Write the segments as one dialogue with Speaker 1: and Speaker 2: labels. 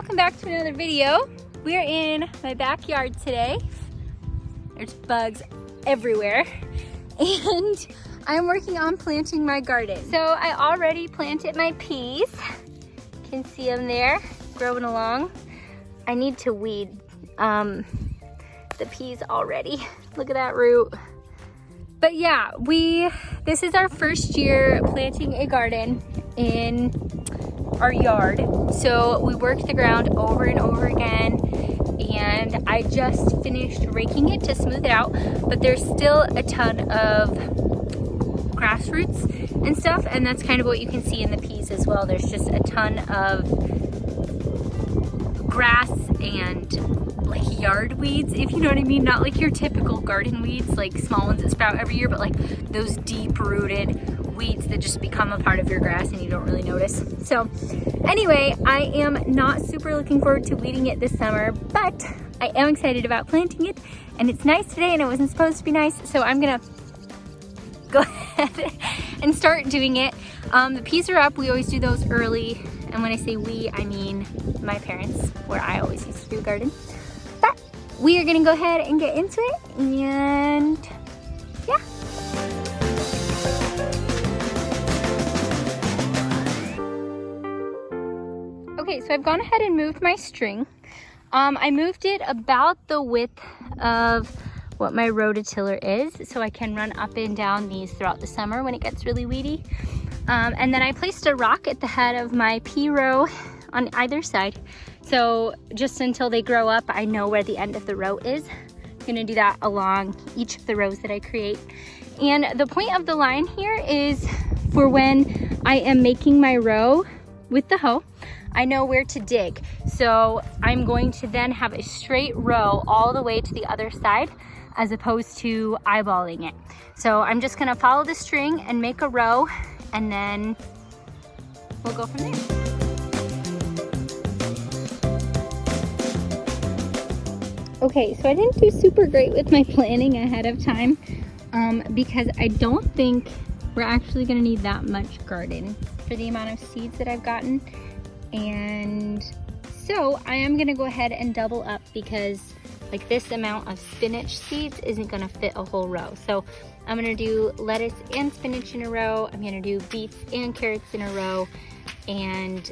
Speaker 1: welcome back to another video. We're in my backyard today. There's bugs everywhere and I'm working on planting my garden. So I already planted my peas. You can see them there growing along. I need to weed the peas already. Look at that root. But yeah, this is our first year planting a garden in our yard. So we worked the ground over and over again, and I just finished raking it to smooth it out, but there's still a ton of grass roots and stuff, and that's kind of what you can see in the peas as well. There's just a ton of grass and like yard weeds, if you know what I mean. Not like your typical garden weeds, like small ones that sprout every year, but like those deep rooted weeds that just become a part of your grass and you don't really notice. So anyway, I am not super looking forward to weeding it this summer, but I am excited about planting it, and it's nice today and it wasn't supposed to be nice, so I'm gonna go ahead and start doing it. The peas are up. We always do those early, and when I say we, I mean my parents, where I always used to do garden. But we are gonna go ahead and get into it, and yeah. Okay, so I've gone ahead and moved my string. I moved it about the width of what my rototiller is, so I can run up and down these throughout the summer when it gets really weedy. And then I placed a rock at the head of my pea row on either side. So just until they grow up, I know where the end of the row is. I'm gonna do that along each of the rows that I create. And the point of the line here is for when I am making my row with the hoe, I know where to dig. So I'm going to then have a straight row all the way to the other side, as opposed to eyeballing it. So I'm just gonna follow the string and make a row, and then we'll go from there. Okay, so I didn't do super great with my planning ahead of time because I don't think we're actually gonna need that much garden for the amount of seeds that I've gotten. And so I am gonna go ahead and double up, because like this amount of spinach seeds isn't gonna fit a whole row. So I'm gonna do lettuce and spinach in a row. I'm gonna do beets and carrots in a row, and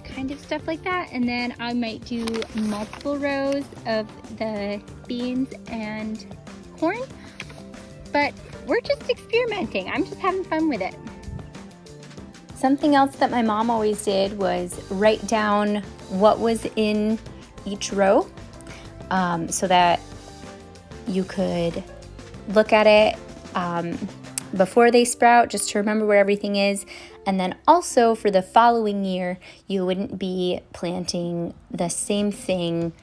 Speaker 1: kind of stuff like that. And then I might do multiple rows of the beans and corn, but we're just experimenting. I'm just having fun with it. Something else that my mom always did was write down what was in each row, so that you could look at it before they sprout, just to remember where everything is. And then also for the following year, you wouldn't be planting the same thing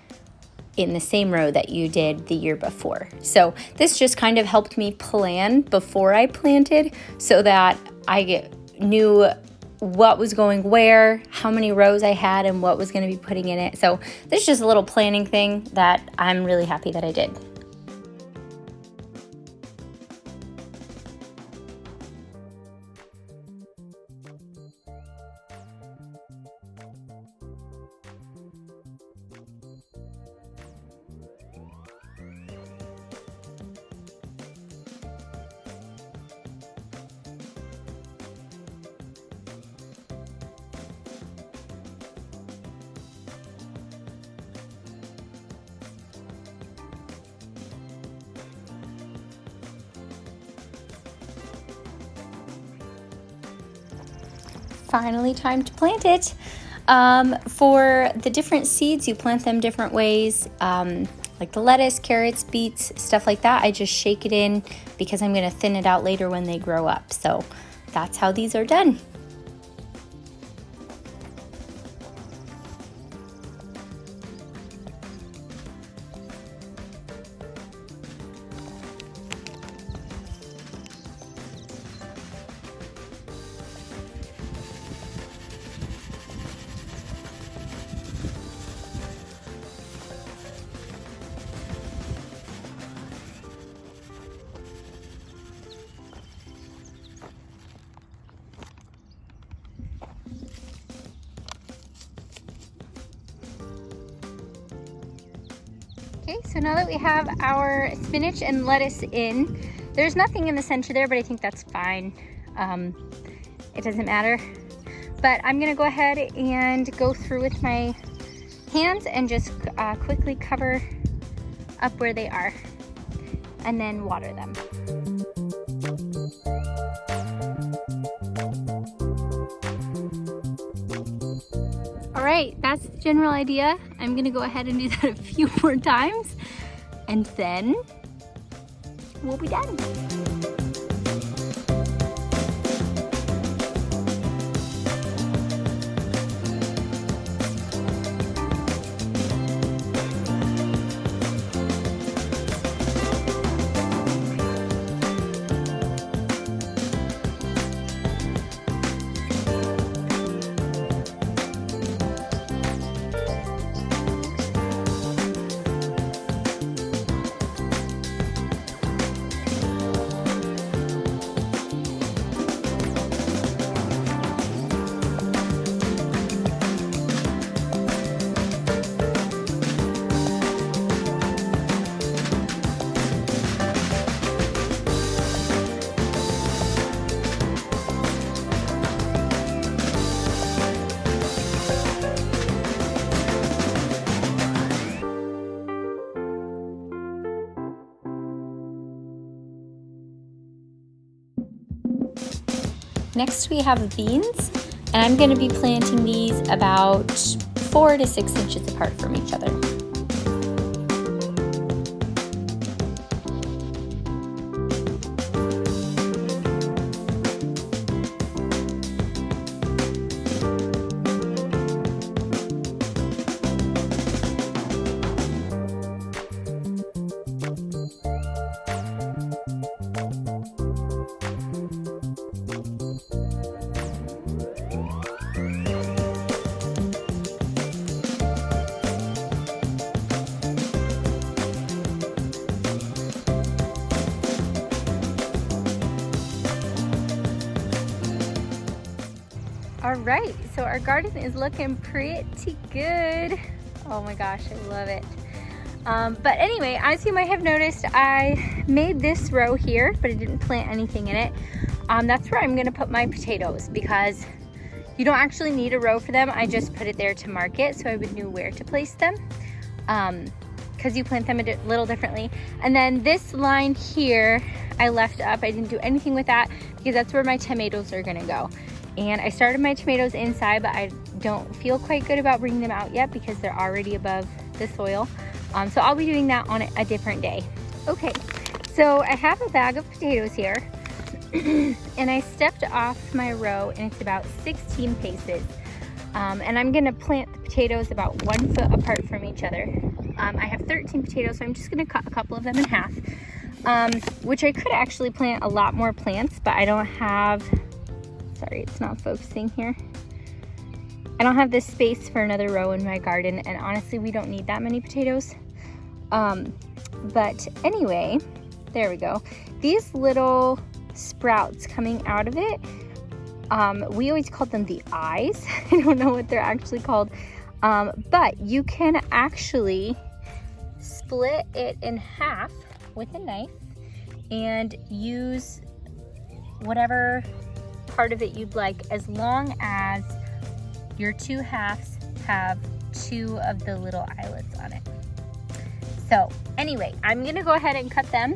Speaker 1: in the same row that you did the year before. So this just kind of helped me plan before I planted, so that I knew what was going where, how many rows I had, and what was going to be putting in it. So this is just a little planning thing that I'm really happy that I did. Finally time to plant it. For the different seeds, you plant them different ways. Like the lettuce, carrots, beets, stuff like that, I just shake it in because I'm gonna thin it out later when they grow up. So that's how these are done. Okay, so now that we have our spinach and lettuce in, there's nothing in the center there, but I think that's fine. It doesn't matter. But I'm gonna go ahead and go through with my hands and just quickly cover up where they are and then water them. All right, that's the general idea. I'm gonna go ahead and do that a few more times and then we'll be done. Next we have beans, and I'm going to be planting these about 4 to 6 inches apart from each other. All right, so our garden is looking pretty good. Oh my gosh, I love it. But anyway, as you might have noticed, I made this row here, but I didn't plant anything in it. That's where I'm gonna put my potatoes because you don't actually need a row for them. I just put it there to mark it so I would know where to place them. Because you plant them a little differently. And then this line here, I left up. I didn't do anything with that because that's where my tomatoes are gonna go. And I started my tomatoes inside, but I don't feel quite good about bringing them out yet because they're already above the soil. So I'll be doing that on a different day. Okay, so I have a bag of potatoes here and I stepped off my row and it's about 16 paces. And I'm gonna plant the potatoes about 1 foot apart from each other. I have 13 potatoes, so I'm just gonna cut a couple of them in half, which I could actually plant a lot more plants, but I don't have, sorry, it's not focusing here. I don't have this space for another row in my garden, and honestly, we don't need that many potatoes. But anyway, there we go. These little sprouts coming out of it, we always called them the eyes. I don't know what they're actually called, but you can actually split it in half with a knife and use whatever part of it you'd like, as long as your 2 halves have 2 of the little eyelets on it. So anyway, I'm gonna go ahead and cut them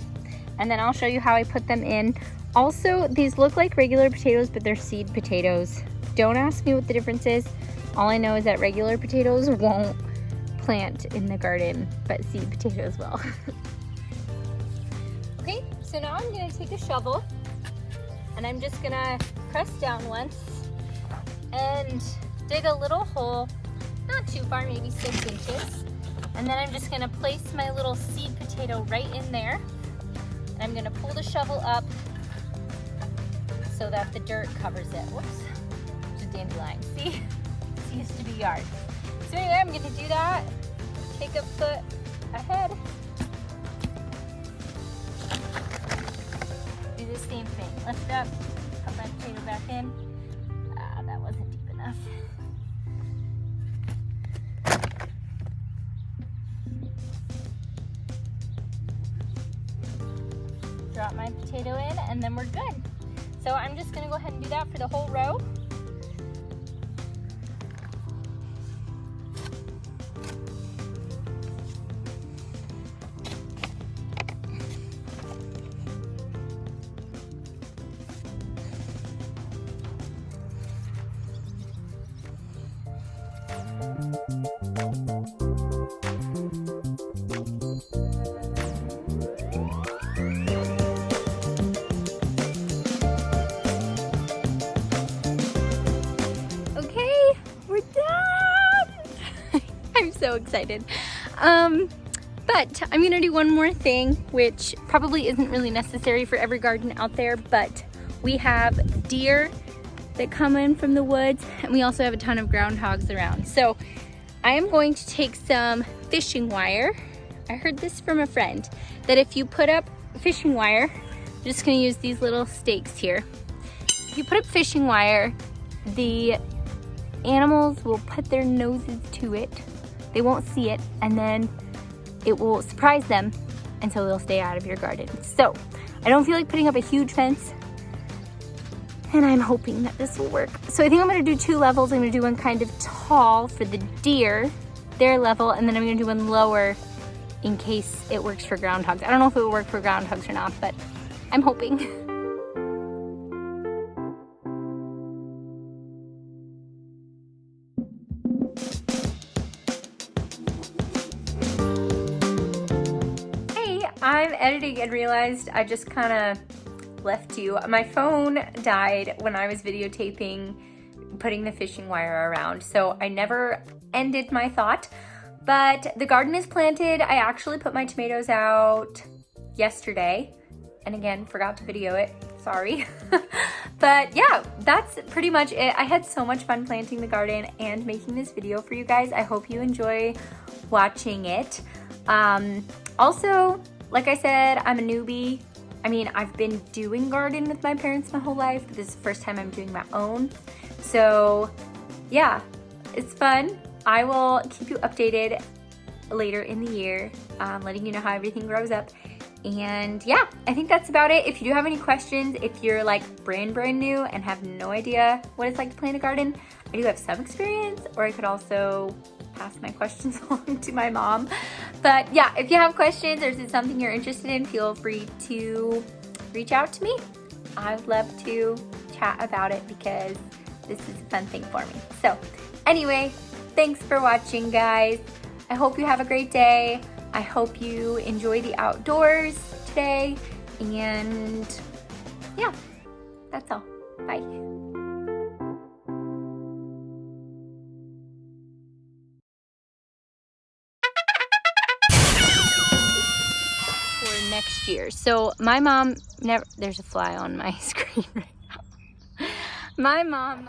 Speaker 1: and then I'll show you how I put them in. Also, these look like regular potatoes, but they're seed potatoes. Don't ask me what the difference is. All I know is that regular potatoes won't plant in the garden, but seed potatoes will. Okay, so now I'm gonna take a shovel and I'm just gonna press down once and dig a little hole, not too far, maybe 6 inches. And then I'm just gonna place my little seed potato right in there. And I'm gonna pull the shovel up so that the dirt covers it. Whoops, it's a dandelion, see? This used to be yard. So anyway, I'm gonna do that, take a foot ahead. Do the same thing, lift up, put my potato back in. That wasn't deep enough. drop my potato in, and then we're good. So I'm just gonna go ahead and do that for the whole row. So excited. But I'm gonna do one more thing, which probably isn't really necessary for every garden out there, but we have deer that come in from the woods, and we also have a ton of groundhogs around. So I am going to take some fishing wire. I heard this from a friend, that if you put up fishing wire, I'm just gonna use these little stakes here. If you put up fishing wire, the animals will put their noses to it. They won't see it, and then it will surprise them, and so they'll stay out of your garden. So I don't feel like putting up a huge fence, and I'm hoping that this will work. So I think I'm gonna do 2 levels. I'm gonna do one kind of tall for the deer, their level, and then I'm gonna do one lower in case it works for groundhogs. I don't know if it will work for groundhogs or not, but I'm hoping. I'm editing and realized I just kind of left you. My phone died when I was videotaping putting the fishing wire around, so I never ended my thought. But the garden is planted. I actually put my tomatoes out yesterday, and again, forgot to video it. Sorry. But yeah, that's pretty much it. I had so much fun planting the garden and making this video for you guys. I hope you enjoy watching it. Also, like I said, I'm a newbie. I mean, I've been doing garden with my parents my whole life, but this is the first time I'm doing my own. So yeah, it's fun. I will keep you updated later in the year, letting you know how everything grows up. And yeah, I think that's about it. If you do have any questions, if you're like brand new and have no idea what it's like to plant a garden, I do have some experience, or I could also pass my questions along to my mom. But yeah, if you have questions or if it's something you're interested in, feel free to reach out to me. I would love to chat about it because this is a fun thing for me. So anyway, thanks for watching, guys. I hope you have a great day. I hope you enjoy the outdoors today. And yeah, that's all. Bye. Next year. So my mom never, there's a fly on my screen right now. My mom